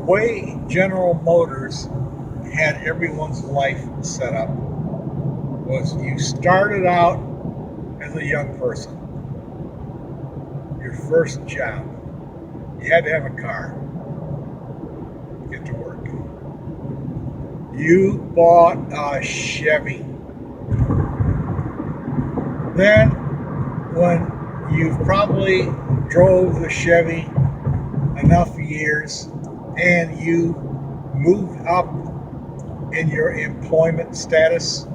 way General Motors had everyone's life set up was you started out as a young person. Your first job, you had to have a car to get to work. You bought a Chevy. Then, when you've probably drove the Chevy enough years and you moved up in your employment status,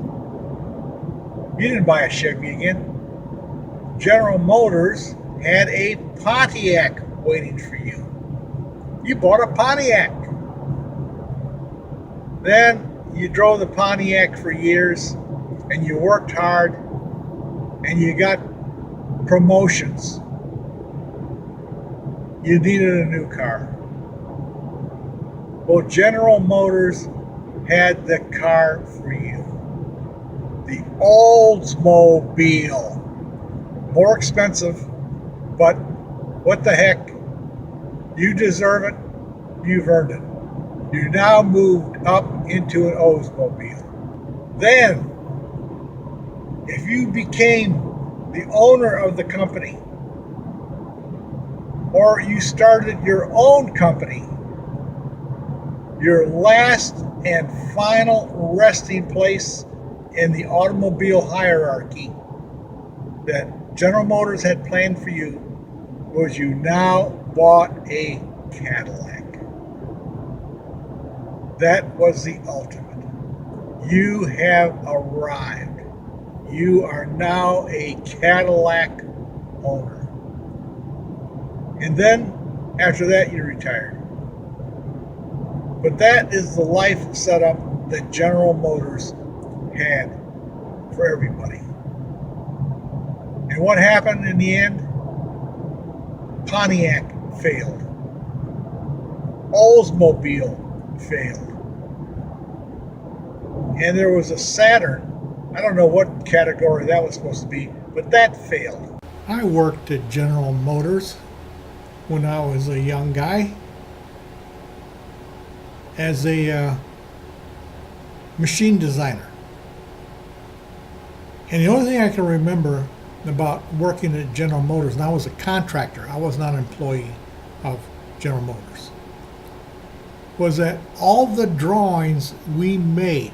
you didn't buy a Chevy again. General Motors had a Pontiac waiting for you. You bought a Pontiac. Then you drove the Pontiac for years and you worked hard and you got promotions. You needed a new car. Well, General Motors had the car for you. The Oldsmobile. More expensive, but what the heck? You deserve it. You've earned it. You now moved up into an Oldsmobile. Then, if you became the owner of the company, or you started your own company, your last and final resting place in the automobile hierarchy that General Motors had planned for you was you now bought a Cadillac. That was the ultimate. You have arrived. You are now a Cadillac owner. And then, after that, you retired. But that is the life setup that General Motors had for everybody. And what happened in the end? Pontiac failed. Oldsmobile failed. And there was a Saturn. I don't know what category that was supposed to be, but that failed. I worked at General Motors when I was a young guy as a machine designer. And the only thing I can remember about working at General Motors, and I was a contractor, I was not an employee of General Motors, was that all the drawings we made,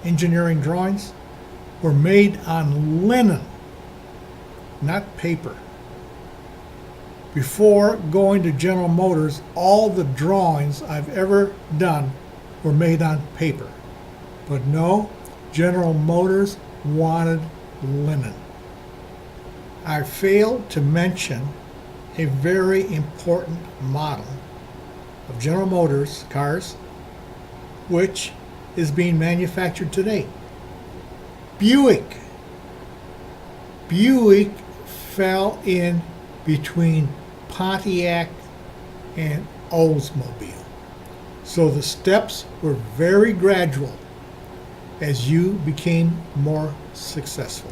engineering drawings, were made on linen, not paper. Before going to General Motors, all the drawings I've ever done were made on paper. But no, General Motors wanted linen. I failed to mention a very important model of General Motors cars, which is being manufactured today. Buick. Buick fell in between Pontiac and Oldsmobile. So the steps were very gradual as you became more successful.